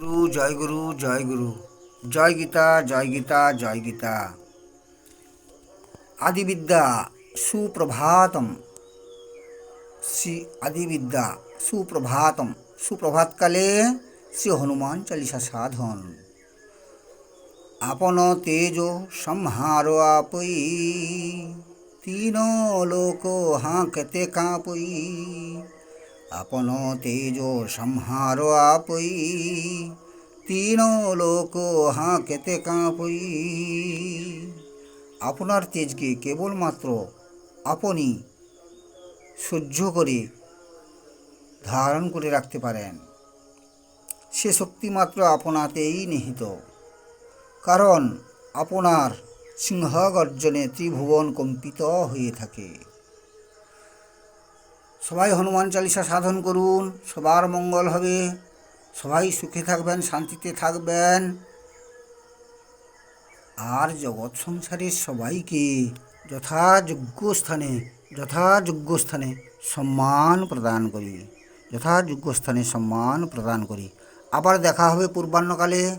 গুরু জয় গুরু জয় গুরু জয় গীতা জয় গীতা জয় গীতা। আদিবিদ্যা সুপ্রভাতম। শ্রী আদিবিদ্যা সুপ্রভাতম। সুপ্রভাতকালে শ্রী হনুমান চালিসা সাধন। আপন তেজ সংহার আপই, তিন লোক হাঁকতে কাঁপই। আপন তেজ সংহার আপই, তিন লোক হাঁকেতে কাঁপই। আপনার তেজকে কেবলমাত্র আপনি সহ্য করে ধারণ করে রাখতে পারেন। সে শক্তিমাত্র আপনাতেই নিহিত। কারণ আপনার সিংহগর্জনে ত্রিভুবন কম্পিত হয়ে থাকে। সবাই হনুমান চালিসা সাধন করুন, সবার মঙ্গল হবে, সবাই সুখে থাকবেন, শান্তিতে থাকবেন। আর জগৎ সংসারের সবাইকে যথাযোগ্য স্থানে সম্মান প্রদান করি। আবার দেখা হবে পূর্বাহ্নকালে।